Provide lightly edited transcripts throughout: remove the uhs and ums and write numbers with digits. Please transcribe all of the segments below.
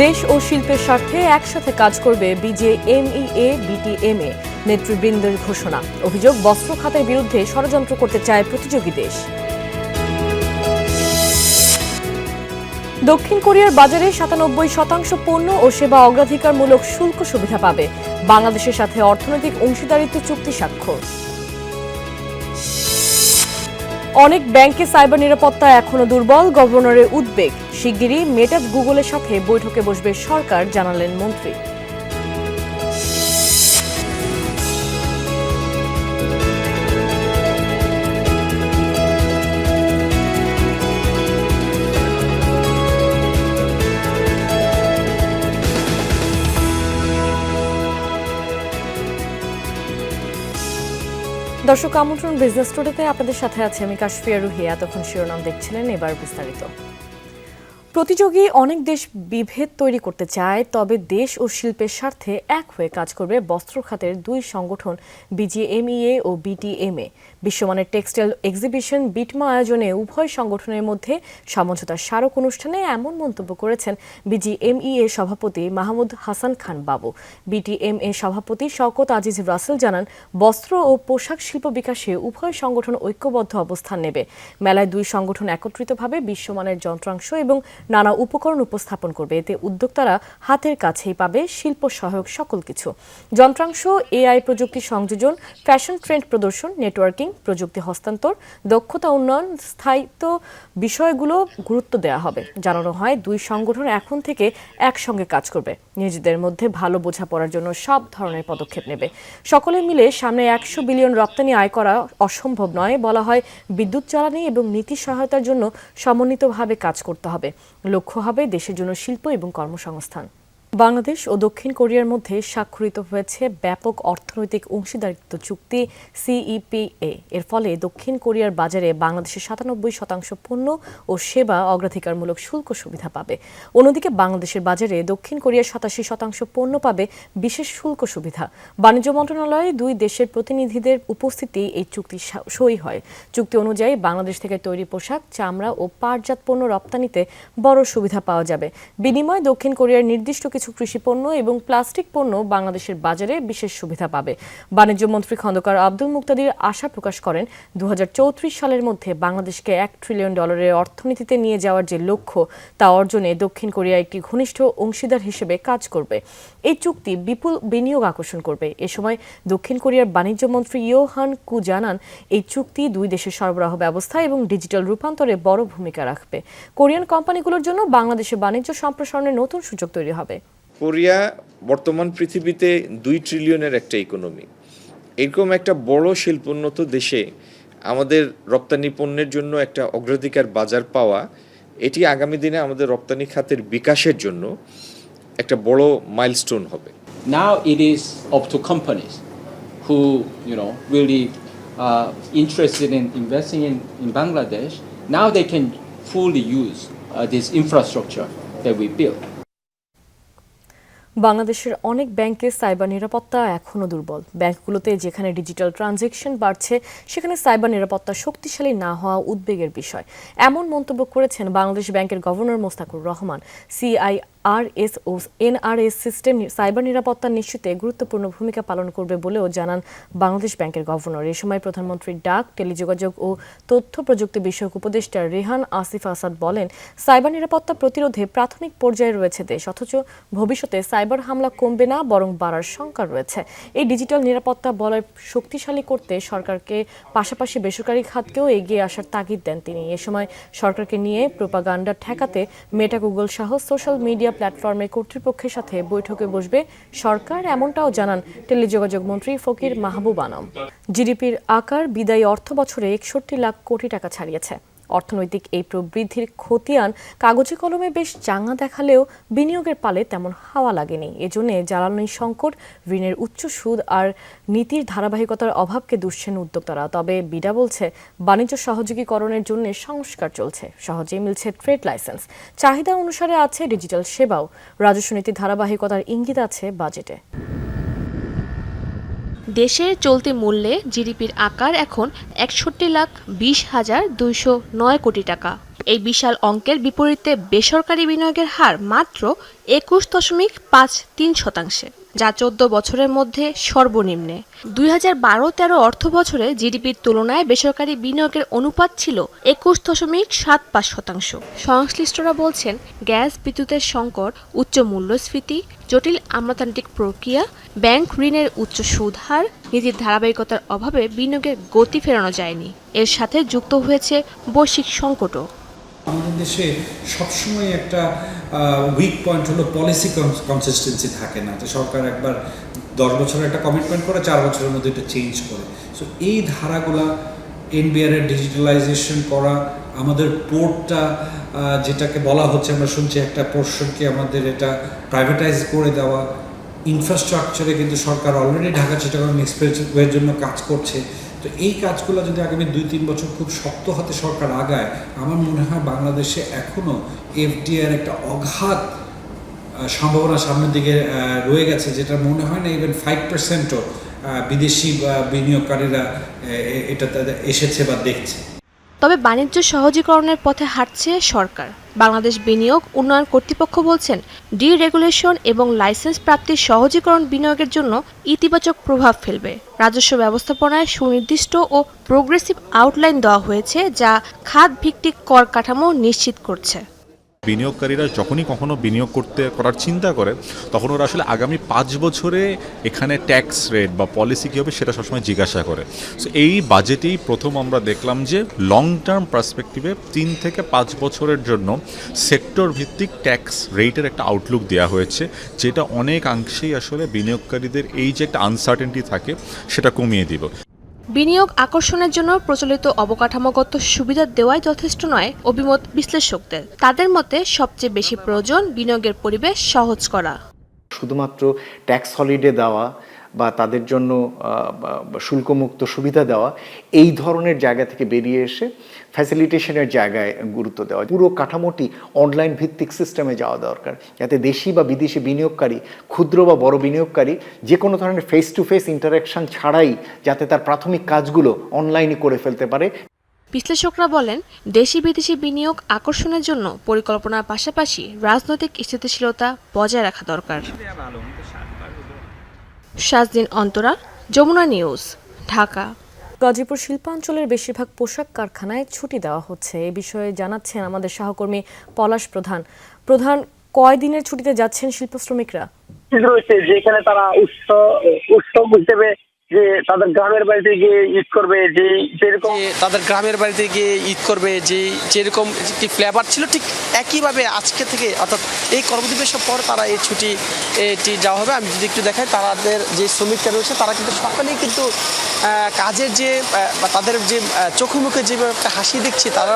দেশ ও শিল্পের স্বার্থে একসাথে কাজ করবে বিজেএমইএ বিটিএমএ নেতৃবৃন্দের ঘোষণা। অভিযোগ, বস্ত্র খাতের বিরুদ্ধে ষড়যন্ত্র করতে চায় প্রতিযোগী দেশ। দক্ষিণ কোরিয়ার বাজারে ৯৭% পণ্য ও সেবা অগ্রাধিকারমূলক শুল্ক সুবিধা পাবে। বাংলাদেশের সাথে অর্থনৈতিক অংশীদারিত্ব চুক্তি স্বাক্ষর। অনেক ব্যাংকে সাইবার নিরাপত্তা এখনো দুর্বল, গভর্নরের উদ্বেগ। শিগগিরই মেটা গুগলের সাথে বৈঠকে বসবে সরকার, জানালেন মন্ত্রী। দর্শক, আমন্ত্রণ বিজনেস টুডেতে। আপনাদের সাথে আছে আমি কাশফিয়া রুহি। এতক্ষণ শিরোনাম দেখছিলেন, এবার বিস্তারিত। প্রতিযোগী অনেক দেশ বিভেদ তৈরি করতে চায়, তবে দেশ ও শিল্পের স্বার্থে এক হয়ে কাজ করবে বস্ত্র খাতের দুই সংগঠন বিজিএমইএ ও বিটিএমএ। বিশ্বমানের টেক্সটাইল এক্সিবিশন বিটমা আয়োজনে উভয় সংগঠনের মধ্যে সমঝোতার স্মারক অনুষ্ঠানে এমন মন্তব্য করেছেন বিজিএমইএ সভাপতি মাহমুদ হাসান খান বাবু। বিটিএমএ সভাপতি শওকত আজিজ রাসেল জানান, বস্ত্র ও পোশাক শিল্প বিকাশে উভয় সংগঠন ঐক্যবদ্ধ অবস্থান নেবে। মেলায় দুই সংগঠন একত্রিতভাবে বিশ্বমানের যন্ত্রাংশ এবং নানা উপকরণ উপস্থাপন করবে। এতে উদ্যোক্তারা হাতের কাছেই পাবে শিল্প সহায়ক সকল কিছু। যন্ত্রাংশ, এআই প্রযুক্তি সংযোজন, ফ্যাশন ট্রেন্ড প্রদর্শন, নেটওয়ার্কিং, প্রযুক্তি হস্তান্তর, দক্ষতা উন্নয়ন, স্থায়িত্ব বিষয়গুলো গুরুত্ব দেওয়া হবে। জানানো হয়, দুই সংগঠন এখন থেকে একসঙ্গে কাজ করবে, নিজেদের মধ্যে ভালো বোঝাপড়ার জন্য সব ধরনের পদক্ষেপ নেবে। সকলে মিলে সামনে ১০০ বিলিয়ন রপ্তানি আয় করা অসম্ভব নয়। বলা হয়, বিদ্যুৎ, জ্বালানি এবং নীতি সহায়তার জন্য সমন্বিতভাবে কাজ করতে হবে। লক্ষ্য হবে দেশের জন্য শিল্প এবং কর্মসংস্থান। বাংলাদেশ ও দক্ষিণ কোরিয়ার মধ্যে স্বাক্ষরিত হয়েছে ব্যাপক অর্থনৈতিক অংশীদারিত্ব চুক্তি সিইপিএ। এর ফলে দক্ষিণ কোরিয়ার বাজারে বাংলাদেশের ৯৭% পণ্য ও সেবা অগ্রাধিকারমূলক শুল্ক সুবিধা পাবে। অন্যদিকে বাংলাদেশের বাজারে দক্ষিণ কোরিয়ার ৮৭% পণ্য পাবে বিশেষ শুল্ক সুবিধা। বাণিজ্য মন্ত্রণালয়ে দুই দেশের প্রতিনিধিদের উপস্থিতি এই চুক্তি সই হয়। চুক্তি অনুযায়ী বাংলাদেশ থেকে তৈরি পোশাক, চামড়া ও পাটজাত পণ্য রপ্তানিতে বড় সুবিধা পাওয়া যাবে। বিনিময়ে দক্ষিণ কোরিয়ার নির্দিষ্ট কিছু কৃষি পণ্য এবং প্লাস্টিক পণ্য বাংলাদেশের বাজারে বিশেষ সুবিধা পাবে। বাণিজ্য মন্ত্রী খন্দকার আব্দুল মুক্তাদির আশা প্রকাশ করেন, ২০৩৪ সালের মধ্যে বাংলাদেশকে $১ ট্রিলিয়ন অর্থনীতিতে নিয়ে যাওয়ার যে লক্ষ্য, তা অর্জনে দক্ষিণ কোরিয়া একটি ঘনিষ্ঠ অংশীদার হিসেবে কাজ করবে। এই চুক্তি বিপুল বিনিয়োগ আকর্ষণ করবে। এ সময় দক্ষিণ কোরিয়ার বাণিজ্য মন্ত্রী ইয়ো হান কু জানান, এই চুক্তি দুই দেশের সরবরাহ ব্যবস্থা এবং ডিজিটাল রূপান্তরে বড় ভূমিকা রাখবে। কোরিয়ান কোম্পানিগুলোর জন্য বাংলাদেশে বাণিজ্য সম্প্রসারণের নতুন সুযোগ তৈরি হবে। কোরিয়া বর্তমান পৃথিবীতে ২ ট্রিলিয়নের একটা ইকোনমি। এরকম একটা বড় শিল্পোন্নত দেশে আমাদের রপ্তানি পণ্যের জন্য একটা অগ্রাধিকার বাজার পাওয়া, এটি আগামী দিনে আমাদের রপ্তানি খাতের বিকাশের জন্য একটা বড় মাইলস্টোন হবে। Now it is up to companies who really interested in investing in Bangladesh. Now they can fully use this infrastructure that we built. বাংলাদেশের অনেক ব্যাংকে সাইবার নিরাপত্তা এখনো দুর্বল। ব্যাংকগুলোতে যেখানে ডিজিটাল ট্রানজ্যাকশন বাড়ছে, সেখানে সাইবার নিরাপত্তা শক্তিশালী না হওয়া উদ্বেগের বিষয়। এমন মন্তব্য করেছেন বাংলাদেশ ব্যাংকের গভর্নর মোস্তাকুর রহমান। সিআইআরএস ও এনআরএস সিস্টেম সাইবার নিরাপত্তা নিশ্চিতে গুরুত্বপূর্ণ ভূমিকা পালন করবে বলেও জানান বাংলাদেশ ব্যাংকের গভর্নর। এ সময় প্রধানমন্ত্রীর ডাক, টেলিযোগাযোগ ও তথ্য প্রযুক্তি বিষয়ক উপদেষ্টা রেহান আসিফ আসাদ বলেন, সাইবার নিরাপত্তা প্রতিরোধে প্রাথমিক পর্যায়ে রয়েছে দেশ, অথচ ভবিষ্যতে সাইবার হামলা কমবে না, বরং বাড়ার শঙ্কা রয়েছে। এই ডিজিটাল নিরাপত্তা বলয় শক্তিশালী করতে সরকারকে পাশাপাশি বেসরকারি খাতকেও এগিয়ে আসার তাগিদ দেন তিনি। এ সময় সরকারকে নিয়ে প্রোপাগান্ডা ঠেকাতে মেটা গুগল সহ সোশ্যাল মিডিয়া প্ল্যাটফর্মের কর্তৃপক্ষের সাথে বৈঠকে বসবে সরকার, এমনটাও জানান টেলিযোগাযোগ মন্ত্রী ফকির মাহবুব আলম। জিডিপির আকার বিদায়ী অর্থ বছরে ৬১ লাখ কোটি টাকা ছাড়িয়েছে। অর্থনৈতিক এই প্রবৃদ্ধির খতিয়ান কাগজে কলমে বেশ চাঙা দেখালেও বিনিয়োগের পালে তেমন হাওয়া লাগেনি। এজন্য জ্বালানি সংকট, ঋণের উচ্চ সুদ আর নীতির ধারাবাহিকতার অভাবকে দুষছেন উদ্যোক্তারা। তবে বিডা বলছে, বাণিজ্য সহযোগীকরণের জন্য সংস্কার চলছে, সহজেই মিলছে ট্রেড লাইসেন্স, চাহিদা অনুসারে আছে ডিজিটাল সেবাও, রাজস্ব নীতির ধারাবাহিকতার ইঙ্গিত আছে বাজেটে। দেশের চলতি মূল্যে জিডিপির আকার এখন ৬১,২০,২০৯ কোটি টাকা। এই বিশাল অঙ্কের বিপরীতে বেসরকারি বিনিয়োগের হার মাত্র 21.53%, যা 14 বছরের মধ্যে সর্বনিম্নে। 2012-13 অর্থ বছরে জিডিপির তুলনায় বেসরকারি বিনিয়োগের অনুপাত ছিল 21.75%। সংশ্লিষ্টরা বলছেন, গ্যাস বিদ্যুতের সংকট, উচ্চ মূল্যস্ফীতি, জটিল আমলাতান্ত্রিক প্রক্রিয়া, ব্যাংক ঋণের উচ্চ সুদ হার, নীতির ধারাবাহিকতার অভাবে বিনিয়োগের গতি ফেরানো যায়নি। এর সাথে যুক্ত হয়েছে বৈশ্বিক সংকটও। আমাদের দেশে সবসময় একটা উইক পয়েন্ট হলো পলিসি কনসিস্টেন্সি থাকে না, যে সরকার একবার 10 বছরের একটা কমিটমেন্ট করে 4 বছরের মধ্যে এটা চেঞ্জ করে। সো এই ধারাগুলা এনবিআর এর ডিজিটালাইজেশন করা, আমাদের পোর্টটা যেটাকে বলা হচ্ছে, আমরা শুনছি একটা পোর্শনকে আমাদের এটা প্রাইভেটাইজ করে দেওয়া, ইনফ্রাস্ট্রাকচারে কিন্তু সরকার অলরেডি ঢাকা চিটাগং এক্সপ্রেসওয়ের জন্য কাজ করছে। তো এই কাজগুলো যদি আগামী 2-3 বছর খুব শক্ত হাতে সরকার আগায়, আমার মনে হয় বাংলাদেশে এখনও এফডিআর একটা অগাধ সম্ভাবনা সামনের দিকে রয়ে গেছে, যেটা মনে হয় না ইভেন 5%ও বিদেশি বিনিয়োগকারীরা এটা এসেছে বা দেখছে। তবে বাণিজ্য সহজীকরণের পথে হাঁটছে সরকার। বাংলাদেশ বিনিয়োগ উন্নয়ন কর্তৃপক্ষ বলছেন, ডিরেগুলেশন এবং লাইসেন্স প্রাপ্তির সহজীকরণ বিনিয়োগের জন্য ইতিবাচক প্রভাব ফেলবে। রাজস্ব ব্যবস্থাপনায় সুনির্দিষ্ট ও প্রোগ্রেসিভ আউটলাইন দেওয়া হয়েছে, যা খাত ভিত্তিক কর কাঠামো নিশ্চিত করছে। বিনিয়োগকারীরা যখনই কখনো বিনিয়োগ করার চিন্তা করে, তখন ওরা আসলে আগামী 5 বছরে এখানে ট্যাক্স রেট বা পলিসি কী হবে সেটা সবসময় জিজ্ঞাসা করে। সো এই বাজেটেই প্রথম আমরা দেখলাম যে লং টার্ম পার্সপেক্টিভে 3 থেকে 5 বছরের জন্য সেক্টর ভিত্তিক ট্যাক্স রেটের একটা আউটলুক দেওয়া হয়েছে, যেটা অনেকাংশেই আসলে বিনিয়োগকারীদের এই যে একটা আনসার্টেনটি থাকে সেটা কমিয়ে দিবে। বিনিয়োগ আকর্ষণের জন্য প্রচলিত অবকাঠামোগত সুবিধা দেওয়াই যথেষ্ট নয় অভিমত বিশ্লেষকদের। তাদের মতে সবচেয়ে বেশি প্রয়োজন বিনিয়োগের পরিবেশ সহজ করা। শুধুমাত্র ট্যাক্স হলিডে দেওয়া বা তাদের জন্য শুল্কমুক্ত সুবিধা দেওয়া, এই ধরনের জায়গা থেকে বেরিয়ে এসে ফ্যাসিলিটেশনের জায়গায় গুরুত্ব দেওয়া। পুরো কাঠামোটি অনলাইন ভিত্তিক সিস্টেমে যাওয়া দরকার, যাতে দেশি বা বিদেশি বিনিয়োগকারী, ক্ষুদ্র বা বড় বিনিয়োগকারী যে কোনো ধরনের ফেস টু ফেস ইন্টারাকশন ছাড়াই যাতে তার প্রাথমিক কাজগুলো অনলাইনে করে ফেলতে পারে। বিশ্লেষকরা বলেন, দেশি বিদেশি বিনিয়োগ আকর্ষণের জন্য পরিকল্পনার পাশাপাশি রাজনৈতিক স্থিতিশীলতা বজায় রাখা দরকার। শাজদিন অন্তরা, যমুনা নিউজ, ঢাকা। গাজীপুর শিল্পাঞ্চলের বেশিরভাগ পোশাক কারখানায় ছুটি দেওয়া হচ্ছে। এ বিষয়ে জানাচ্ছেন আমাদের সহকর্মী পলাশ প্রধান। কয় দিনের ছুটিতে যাচ্ছেন শিল্প শ্রমিকরা? যেখানে তারা উৎসব হিসেবে যে তাদের গ্রামের বাড়িতে গিয়ে ঈদ করবে, যেরকম তাদের গ্রামের বাড়িতে গিয়ে ঈদ করবে, যেরকম একটি ফ্লেভার ছিল, ঠিক একইভাবে আজকে থেকে অর্থাৎ এই কর্মদিবসের পর তারা এই ছুটি যাওয়া হবে। আমি যদি একটু দেখাই, তাদের যে শ্রমিকরা রয়েছে তারা কিন্তু সকালেই কিন্তু কাজের যে তাদের যে চোখে মুখে যেভাবে একটা হাসি দেখছি, তারা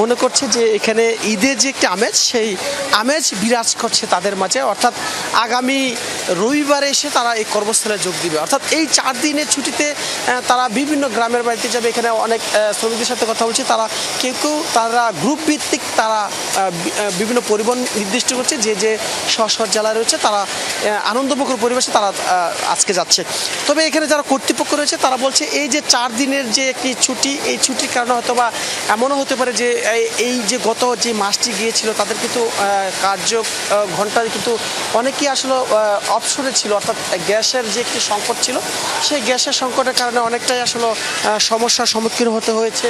মনে করছে যে এখানে ঈদের যে একটি আমেজ, সেই আমেজ বিরাজ করছে তাদের মাঝে। অর্থাৎ আগামী রবিবারে এসে তারা এই কর্মস্থলে যোগ দিবে। অর্থাৎ এই 4 দিনের ছুটিতে তারা বিভিন্ন গ্রামের বাড়িতে যাবে। এখানে অনেক শ্রমিকদের সাথে কথা বলছি, তারা গ্রুপ ভিত্তিক তারা বিভিন্ন পরিবহন নির্দিষ্ট করছে, যে স্ব জেলা রয়েছে তারা আনন্দমুখর পরিবেশে তারা আজকে যাচ্ছে। তবে এখানে যারা কর্তৃপক্ষ রয়েছে তারা বলছে এই যে 4 দিনের যে একটি ছুটি, এই ছুটির কারণে হয়তো বা এমনও হতে পারে যে এই যে গত যে মাসটি গিয়েছিল তাদের কিন্তু কার্য ঘন্টায় কিন্তু অনেকেই আসলে অপশনে ছিল, অর্থাৎ গ্যাসের যে একটি সংকট ছিল, সেই গ্যাসের সংকটের কারণে অনেকটাই আসলে সমস্যার সম্মুখীন হতে হয়েছে।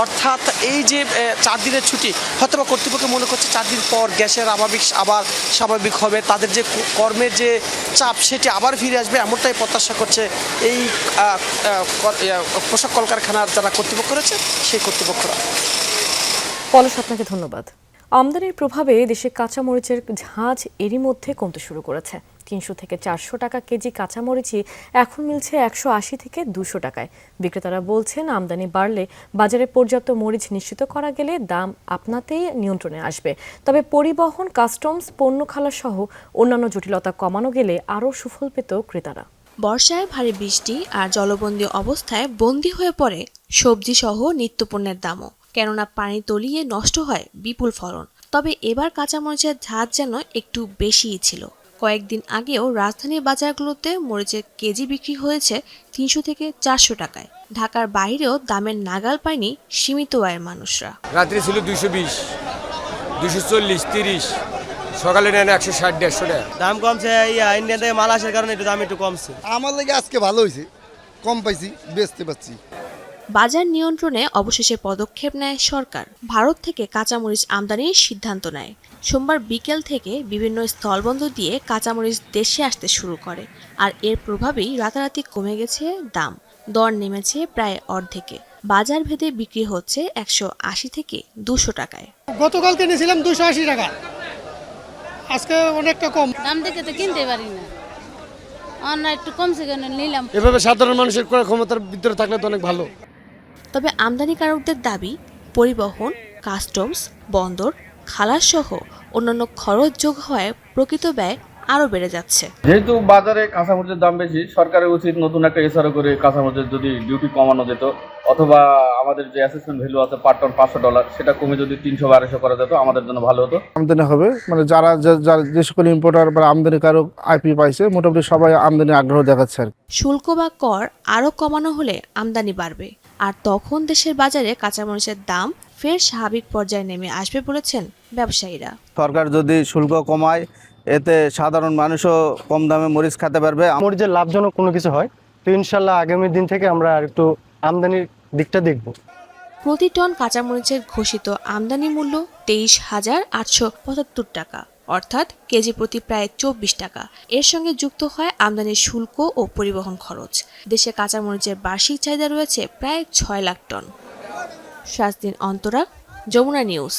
অর্থাৎ এই যে 4 দিনের ছুটি হয়তো বা কর্তৃপক্ষ মনে করছে 4 দিন পর গ্যাসের আবার স্বাভাবিক হবে, তাদের যে কর্মের যে চাপ সেটি আবার ফিরে আসবে, এমনটাই প্রত্যাশা করছে এই পোশাক কলকারখানার যারা কর্তৃপক্ষ রয়েছে সেই কর্তৃপক্ষরা। পলাশ, আপনাকে ধন্যবাদ। আমদানির প্রভাবে দেশে কাঁচামরিচের ঝাঁজ এরই মধ্যে কমতে শুরু করেছে। 300 থেকে 400 টাকা কেজি কাঁচামরিচই এখন মিলছে 180 থেকে 200 টাকায়। বিক্রেতারা বলছেন, আমদানি বাড়লে বাজারে পর্যাপ্ত মরিচ নিশ্চিত করা গেলে দাম আপনাতেই নিয়ন্ত্রণে আসবে। তবে পরিবহন, কাস্টমস, পণ্য খালাস সহ অন্যান্য জটিলতা কমানো গেলে আরও সুফল পেত ক্রেতারা। বর্ষায় ভারী বৃষ্টি আর জলবন্দী অবস্থায় বন্দী হয়ে পড়ে সবজি সহ নিত্যপণ্যের দামও, কেননা পানি তলিয়ে নষ্ট হয় বিপুল ফলন। তবে এবার কাঁচামরিচের ঝাঁজ যেন একটু বেশিই ছিল। কয়েকদিন আগেও রাজধানীর বাজারগুলোতে মরিচের কেজি বিক্রি হয়েছে 300 থেকে 400 টাকায়। ঢাকার বাইরেও দামের নাগাল পায়নি সীমিত আয়ের মানুষরা। রাত্রে ছিল 220, 240, 30, সকালে নেন 160, 150 টাকা। দাম কমছে, ইন্ডিয়া থেকে মাল আসার কারণে একটু দাম একটু কমছে। আমার লাগে আজকে ভালো হয়েছে, কম পাইছি, বেচতে পারছি। বাজার নিয়ন্ত্রণে অবশেষে পদক্ষেপ নেয় সরকার। ভারত থেকে কাঁচামরিচ আমদানির সিদ্ধান্ত নেয়। সোমবার বিকেল থেকে বিভিন্ন স্থলবন্দর দিয়ে কাঁচামরিচ দেশে আসতে শুরু করে, আর এর প্রভাবেই রাতারাতি কমে গেছে দাম। দর নেমেছে প্রায় অর্ধেকে। বাজার ভেদে বিক্রি হচ্ছে 180 থেকে 200 টাকায়। গতকাল কিনেছিলাম 280 টাকা, আজকে অনেকটা কম। দাম দেখে তো কিনতে পারি না, আমরা একটু কমছে কেন নিলাম। এভাবে সাধারণ মানুষের ক্রয় ক্ষমতার ভিতরে থাকলে তো অনেক ভালো। তবে আমদানিকারকদের দাবি, পরিবহন, কাস্টমস, বন্দর, খালাস সহ অন্যান্য খরচ যোগ হওয়ায় প্রকৃত ব্যয় আরও বেড়ে যাচ্ছে। যেহেতু বাজারে কাঁচামরিচের দাম বেশি, সরকারের উচিত নতুন একটা এসআরও করে কাঁচামরিচের যদি ডিউটি কমানো যেত, অথবা আমাদের যে অ্যাসেসমেন্ট ভ্যালু আছে পার টন $500, সেটা কমে যদি 300-1200 করা যেত আমাদের জন্য ভালো হতো। আমদানি হবে, মানে যারা যে সকল ইম্পোর্টার বা আমদানিকারক আইপি পাইছে, মোটামুটি সবাই আমদানি আগ্রহ দেখাচ্ছে আর শুল্ক বা কর আরও কমানো হলে আমদানি বাড়বে, আর তখন দেশের বাজারে কাঁচামরিচের দাম ফের স্বাভাবিক পর্যায়ে নেমে আসবে বলেছেন ব্যবসায়ীরা। সরকার যদি শুল্ক কমায়, এতে সাধারণ মানুষও কম দামে মরিচ খেতে পারবে। মরিচের লাভজনক কোনো কিছু হয় তো ইনশাল্লাহ আগামী দিন থেকে আমরা একটু আমদানির দিকটা দেখব। প্রতি টন কাঁচামরিচের ঘোষিত আমদানি মূল্য 23,875 টাকা, অর্থাৎ কেজি প্রতি প্রায় 24 টাকা। এর সঙ্গে যুক্ত হয় আমদানির শুল্ক ও পরিবহন খরচ। দেশে কাঁচামরিচের বার্ষিক চাহিদা রয়েছে প্রায় 6 লাখ টন। শাজদিন অন্তরা, যমুনা নিউজ,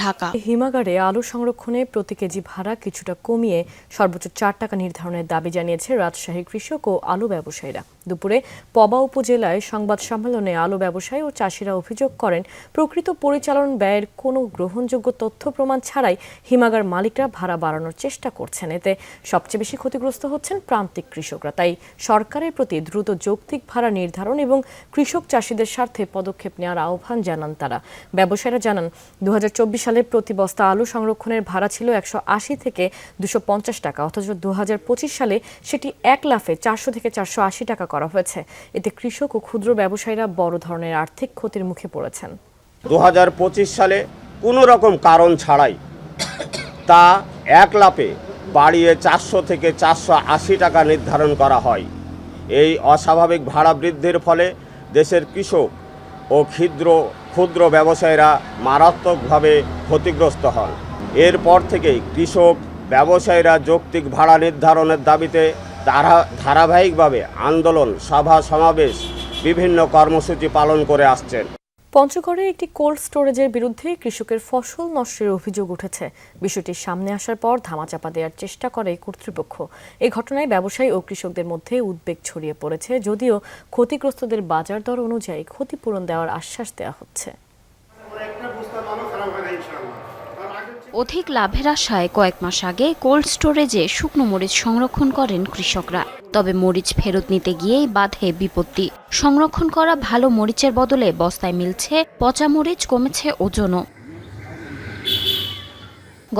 ঢাকা। হিমাগারে আলু সংরক্ষণে প্রতি কেজি ভাড়া কিছুটা কমিয়ে সর্বোচ্চ 4 টাকা নির্ধারণের দাবি জানিয়েছে রাজশাহী কৃষক ও আলু ব্যবসায়ীরা। দুপুরে পবা উপজেলায় সংবাদ সম্মেলনে আলু ব্যবসায়ী ও চাষিরা অভিযোগ করেন, প্রকৃত পরিচালন ব্যয়ের কোনো গ্রহণযোগ্য তথ্য প্রমাণ ছাড়াই হিমাগার মালিকরা ভাড়া বাড়ানোর চেষ্টা করছেন। এতে সবচেয়ে বেশি ক্ষতিগ্রস্ত হচ্ছেন প্রান্তিক কৃষকরা। তাই সরকারের প্রতি দ্রুত যৌক্তিক ভাড়া নির্ধারণ এবং কৃষক চাষিদের স্বার্থে পদক্ষেপ নেওয়ার আহ্বান জানান তারা। ব্যবসায়ীরা জানান, 2024 সালে প্রতি বস্তা আলু সংরক্ষণের ভাড়া ছিল 180 থেকে 250 টাকা, অথচ 2025 সালে সেটি 1 লাফে 400 থেকে 480 টাকা করা হয়েছে। এতে কৃষক ও ক্ষুদ্র ব্যবসায়ীরা বড় ধরনের আর্থিক ক্ষতির মুখে পড়েছেন। 2025 সালে কোনো রকম কারণ ছাড়াই তা 1 লাফে বাড়িয়ে 400 থেকে 480 টাকা নির্ধারণ করা হয়। এই অস্বাভাবিক ভাড়া বৃদ্ধির ফলে দেশের কৃষক ও ক্ষুদ্র ব্যবসায়ীরা মারাত্মকভাবে ক্ষতিগ্রস্ত হন। এরপর থেকেই কৃষক ব্যবসায়ীরা যৌক্তিক ভাড়া নির্ধারণের দাবিতে ধারাবাহিকভাবে আন্দোলন, সভা সমাবেশ, বিভিন্ন কর্মসূচি পালন করে আসছেন। পঞ্চগড়ে একটি কোল্ড স্টোরেজের বিরুদ্ধে কৃষকের ফসল নষ্টের অভিযোগ উঠেছে। বিষয়টি সামনে আসার পর ধামাচাপা দেওয়ার চেষ্টা করে কর্তৃপক্ষ। এই ঘটনায় ব্যবসায়ী ও কৃষকদের মধ্যে উদ্বেগ ছড়িয়ে পড়েছে, যদিও ক্ষতিগ্রস্তদের বাজার দর অনুযায়ী ক্ষতিপূরণ দেওয়ার আশ্বাস দেওয়া হচ্ছে। অধিক লাভের আশায় কয়েক মাস আগে কোল্ড স্টোরেজে শুকনো মরিচ সংরক্ষণ করেন কৃষকরা। তবে মরিচ ফেরত নিতে গিয়েই বাধে বিপত্তি। সংরক্ষণ করা ভালো মরিচের বদলে বস্তায় মিলছে পচা মরিচ, কমেছে ওজনও।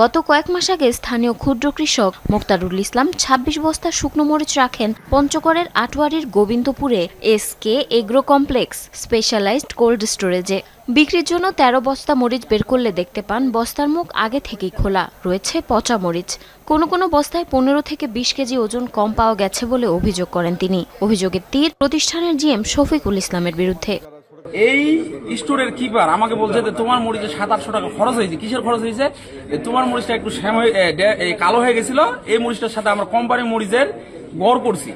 গত কয়েক মাস আগে স্থানীয় ক্ষুদ্র কৃষক মোক্তারুল ইসলাম 26 বস্তা শুকনো মরিচ রাখেন পঞ্চগড়ের আটোয়ারির গোবিন্দপুরে SK agro complex specialised cold স্টোরেজে। বিক্রির জন্য 13 বস্তা মরিচ বের করলে দেখতে পান বস্তার মুখ আগে থেকেই খোলা, রয়েছে পচা মরিচ। কোনো বস্তায় 15 থেকে 20 কেজি ওজন কম পাওয়া গেছে বলে অভিযোগ করেন তিনি। অভিযোগের তীর প্রতিষ্ঠানের GM শফিকুল ইসলামের বিরুদ্ধে। এই স্টোরের কিপার আমাকে বলছে যে তোমার মরিচে 700-800 টাকা খরচ হয়েছে। কিসের খরচ হয়েছে? তোমার মরিচটা একটু কালো হয়ে গেছিল, এই মরিচটার সাথে আমরা কোম্পানি মরিচের গড় করছি,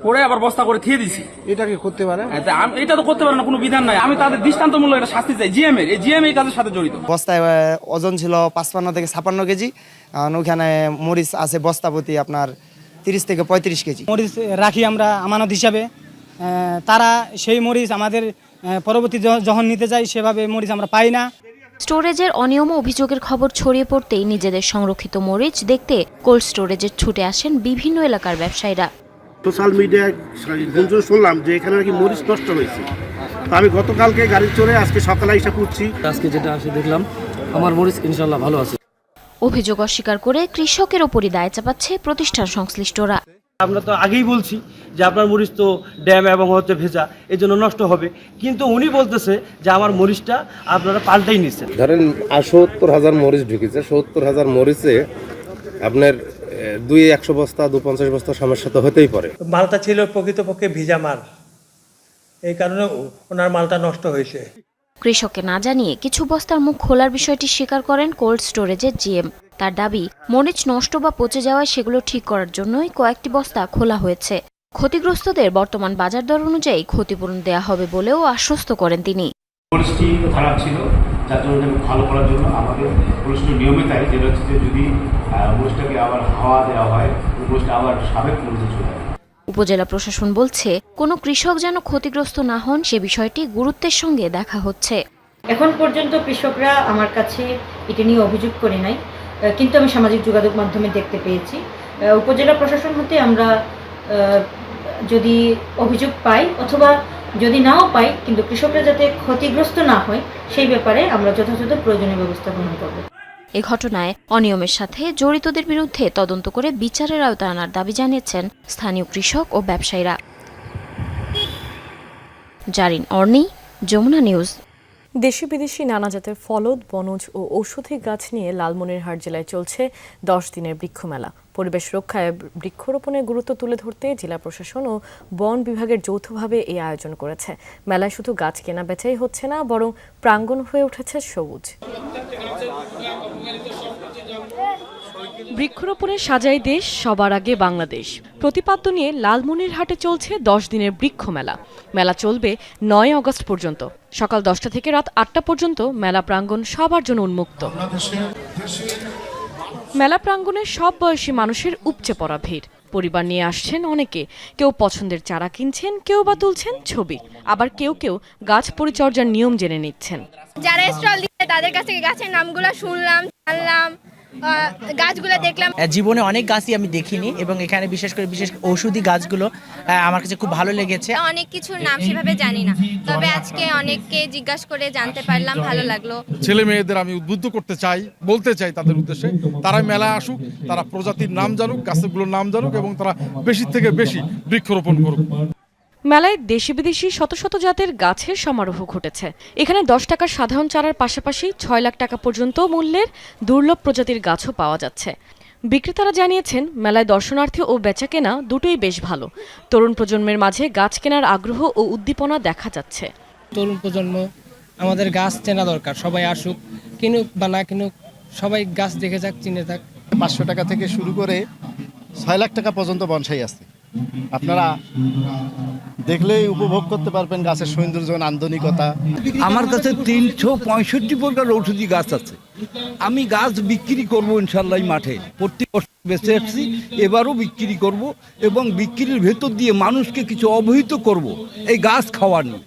করে আবার বস্তা করে থিয়ে দিছি। এটা কি করতে পারে? এটা তো করতে পারে না, কোনো বিধান নাই। আমি তাদের দৃষ্টান্তমূলক একটা শাস্তি চাই। জিএম এই কাজের সাথে জড়িত। বস্তায় ওজন ছিল 55 থেকে 56 কেজি, ওখানে মরিচ আছে বস্তা প্রতি আপনার 30 থেকে 35 কেজি মরিচ রাখি আমরা আমানত হিসাবে। তারা সেই মরিচ আমাদের পরবর্তী যখন নিতে যাই সেভাবে মরিচ আমরা পাই না। স্টোরেজের অনিয়ম অভিযোগের খবর ছড়িয়ে পড়তেই নিজেদের সংরক্ষিত মরিচ দেখতে কোল্ড স্টোরেজে ছুটে আসেন বিভিন্ন এলাকার ব্যবসায়ীরা। সোশ্যাল মিডিয়ায় গুঞ্জন শুনলাম যে এখানে নাকি মরিচ নষ্ট হয়েছে। তো আমি গতকালকে গাড়ি চড়ে আজকে সকালে এসে পড়ছি, আজকে যেটা আসে দেখলাম আমার মরিচ ইনশাল্লাহ ভালো আছে। অভিযোগ অস্বীকার করে কৃষকের ওপরই দায় চাপাচ্ছে প্রতিষ্ঠান সংশ্লিষ্টরা। আমরা তো আগেই বলছি যে আপনার মরিচ তো ড্যাম এবং হচ্ছে ভেজা, এই জন্য নষ্ট হবে, কিন্তু উনি বলতেছে যে আমার মরিচটা আপনারা পাল্টাই নিচ্ছেন। ধরেন ৭০,০০০ মরিচ ঢুকেছে, ৭০,০০০ মরিচে আপনার ২-১০০ বস্তা ২50 বস্তা সমস্যা তো হতেই পারে। মালটা ছিল প্রকৃতপক্ষে ভিজা মাল, এই কারণে ওনার মালটা নষ্ট হয়েছে। কৃষককে না জানিয়ে কিছু বস্তার মুখ খোলার বিষয়টি স্বীকার করেন কোল্ড স্টোরেজের জিএম। তার দাবি, মরিচ নষ্ট বা পচে যাওয়ায় সেগুলো ঠিক করার জন্যই কয়েকটি বস্তা খোলা হয়েছে। ক্ষতিগ্রস্তদের বর্তমান বাজার দর অনুযায়ী ক্ষতিপূরণ দেয়া হবে বলেও আশ্বস্ত করেন তিনি। পরিস্থিতি খারাপ ছিল, যার জন্য ভালো করার জন্য আমাদের পরিস্থিতি নিয়মে তাই, যেটা হচ্ছে যে যদি মরিচটাকে আবার হাওয়া দেওয়া হয়, মরিচটা আবার সাবেক মরিচে চলে যায়। উপজেলা প্রশাসন বলছে, কোনো কৃষক যেন ক্ষতিগ্রস্ত না হন সে বিষয়টি গুরুত্বের সঙ্গে দেখা হচ্ছে। এখন পর্যন্ত কৃষকরা আমার কাছে এটা নিয়ে অভিযোগ করে নাই, কিন্তু আমি সামাজিক যোগাযোগ মাধ্যমে দেখতে পেয়েছি উপজেলা প্রশাসন হতে আমরা যদি অভিযোগ পাই অথবা যদি নাও পাই, কিন্তু কৃষকরা যাতে ক্ষতিগ্রস্ত না হয় সেই ব্যাপারে আমরা যথাযথ প্রয়োজনীয় ব্যবস্থা গ্রহণ করব। এ ঘটনায় অনিয়মের সাথে জড়িতদের বিরুদ্ধে তদন্ত করে বিচারের আওতায় আনার দাবি জানিয়েছেন স্থানীয় কৃষক ও ব্যবসায়ীরা। জারিন অর্নি, যমুনা নিউজ। দেশি বিদেশি নানা জাতের ফলদ, বনজ ও ঔষধি গাছ নিয়ে লালমনিরহাট জেলায় চলছে 10 দিনের বৃক্ষমেলা। পরিবেশ রক্ষায় বৃক্ষরোপণের গুরুত্ব তুলে ধরতে জেলা প্রশাসন ও বন বিভাগের যৌথভাবে এই আয়োজন করেছে। মেলায় শুধু গাছ কেনা বেচাই হচ্ছে না, বরং প্রাঙ্গণ হয়ে উঠেছে সবুজ। বৃক্ষরোপণে সাজাই দেশ, সবার আগে বাংলাদেশ প্রতিপাদ্য নিয়ে লালমনিরহাটে চলছে 10 দিনের বৃক্ষ মেলা। মেলা চলবে 9 আগস্ট পর্যন্ত। সকাল 10টা থেকে রাত 8টা পর্যন্ত মেলা প্রাঙ্গণ সবার জন্য উন্মুক্ত। মেলা প্রাঙ্গণে সব বয়সী মানুষের উপচে পড়া ভিড়। পরিবার নিয়ে আসছেন অনেকে, কেউ পছন্দের চারা কিনছেন, কেউ বা তুলছেন ছবি, আবার কেউ কেউ গাছ পরিচর্যার নিয়ম জেনে নিচ্ছেন। যারা স্টল দিচ্ছে তাদের কাছ থেকে গাছের নামগুলো শুনলাম, জানলাম, গাছগুলো দেখলাম। জীবনে অনেক গাছই আমি দেখিনি এবং এখানে বিশেষ ঔষধি গাছগুলো আমার কাছে খুব ভালো লেগেছে। অনেক কিছুর নাম সেভাবে জানি না, তবে আজকে অনেককে জিজ্ঞাসা করে জানতে পারলাম, ভালো লাগলো। ছেলে মেয়েদের আমি উদ্বুদ্ধ করতে চাই, বলতে চাই তাদের উদ্দেশ্যে, তারা মেলায় আসুক, তারা প্রজাতির নাম জানুক, গাছগুলোর নাম জানুক এবং তারা বেশি থেকে বেশি বৃক্ষরোপণ করুক। মেলায় দেশি বিদেশি শত শত জাতের গাছের সমারোহ ঘটেছে। এখানে 10 টাকার সাধারণ চারার পাশাপাশি 6 লাখ টাকা পর্যন্ত মূল্যের দুর্লভ প্রজাতির গাছও পাওয়া যাচ্ছে। বিক্রেতারা জানিয়েছেন, মেলায় দর্শনার্থী ও বেচাকেনা দুটোই বেশ ভালো। তরুণ প্রজন্মের মাঝে গাছ কেনার আগ্রহ ও উদ্দীপনা দেখা যাচ্ছে। তরুণ প্রজন্ম আমাদের গাছ চেনা দরকার, সবাই আসুক, কিনুক বা না কিনুক, সবাই গাছ দেখে যাক, চিনে যাক। 500 টাকা থেকে শুরু করে 6 লাখ টাকা পর্যন্ত বনসাই আছে। আপনারা দেখলেই উপভোগ করতে পারবেন গাছের সৌন্দর্য, নান্দনিকতা। আমার কাছে 365 প্রকার ঔষধি গাছ আছে। আমি গাছ বিক্রি করব ইনশাল্লাহ মাঠে, প্রতি বছর বেঁচে আসছি, এবারও বিক্রি করব এবং বিক্রির ভেতর দিয়ে মানুষকে কিছু অবহিত করব এই গাছ খাওয়ার নিয়ে।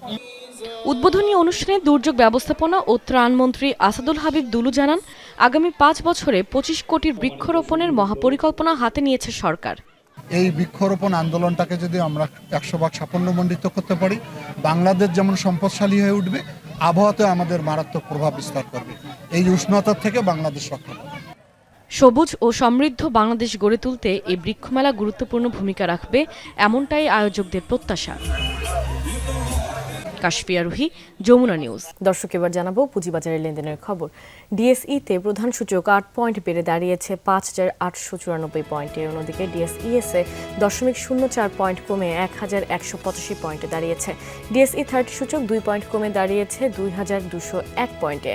উদ্বোধনী অনুষ্ঠানে দুর্যোগ ব্যবস্থাপনা ও ত্রাণমন্ত্রী আসাদুল হাবিব দুলু জানান, আগামী 5 বছরে 25 কোটির বৃক্ষরোপণের মহাপরিকল্পনা হাতে নিয়েছে সরকার। এই বৃক্ষরোপণ আন্দোলনটাকে যদি আমরা 100 ভাগ সাফল্যমণ্ডিত করতে পারি, বাংলাদেশ যেমন সম্পদশালী হয়ে উঠবে, আবহাওয়াতে আমাদের মারাত্মক প্রভাব বিস্তার করবে। এই উষ্ণতার থেকে বাংলাদেশ রক্ষা করবে। সবুজ ও সমৃদ্ধ বাংলাদেশ গড়ে তুলতে এই বৃক্ষমেলা গুরুত্বপূর্ণ ভূমিকা রাখবে, এমনটাই আয়োজকদের প্রত্যাশা। কাশফিয়া রুহি, যমুনা নিউজ। দর্শক, এবার জানাবো পুঁজিবাজারের লেনদেনের খবর। ডিএসইতে প্রধান সূচক 8 পয়েন্ট বেড়ে দাঁড়িয়েছে 5894 পয়েন্টে। অন্যদিকে ডিএসইএসএ 0.04 পয়েন্ট কমে 1185 পয়েন্টে দাঁড়িয়েছে। ডিএসই 30 সূচক 2 পয়েন্ট কমে দাঁড়িয়েছে 2201 পয়েন্টে।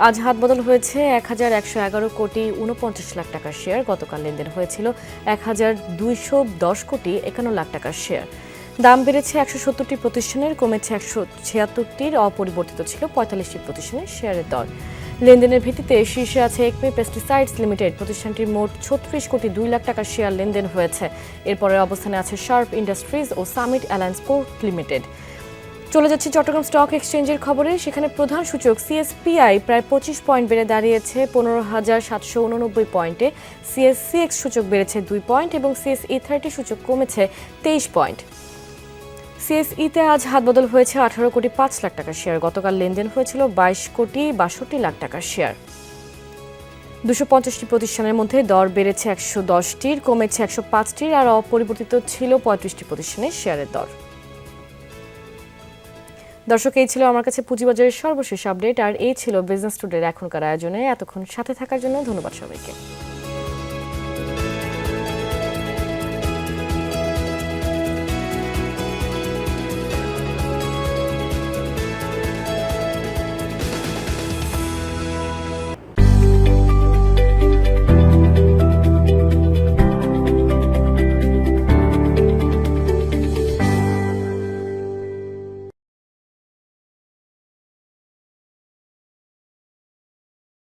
আজ হাত বদল হয়েছে 1111 কোটি 49 লাখ টাকার শেয়ার। গতকাল লেনদেন হয়েছিল 1210 কোটি 51 লাখ টাকার শেয়ার। দাম বেড়েছে 170টি প্রতিষ্ঠানের, কমেছে 176টির, অপরিবর্তিত ছিল 45টি প্রতিষ্ঠানের শেয়ারের দর। লেনদেনের ভিত্তিতে শীর্ষে আছে একমি পেস্টিসাইডস লিমিটেড। প্রতিষ্ঠানটির মোট 36 কোটি 2 লাখ টাকার শেয়ার লেনদেন হয়েছে। এরপরের অবস্থানে আছে শার্প ইন্ডাস্ট্রিজ ও সামিট অ্যালায়েন্স পোর্ট লিমিটেড। চলে যাচ্ছে চট্টগ্রাম স্টক এক্সচেঞ্জের খবরে। সেখানে প্রধান সূচক সিএসপিআই প্রায় 25 পয়েন্ট বেড়ে দাঁড়িয়েছে 15,789 পয়েন্টে। সিএক্স সূচক বেড়েছে 2 পয়েন্ট এবং সিএসই 30 সূচক কমেছে 23 পয়েন্ট। সিএসইতে আজ হাত বদল হয়েছে 18 কোটি 5 লাখ টাকার শেয়ার। গতকাল লেনদেন হয়েছিল 22 কোটি 62 লাখ টাকার শেয়ার। 250টি প্রতিষ্ঠানের মধ্যে দর বেড়েছে 110টির, কমেছে 105টির, আর অপরিবর্তিত ছিল 35টি প্রতিষ্ঠানের শেয়ারের দর। দর্শক, এই ছিল আমার কাছে পুঁজিবাজারের সর্বশেষ আপডেট, আর এই ছিল বিজনেস টুডের এখনকার আয়োজনে। এতক্ষণ সাথে থাকার জন্য ধন্যবাদ সবাইকে।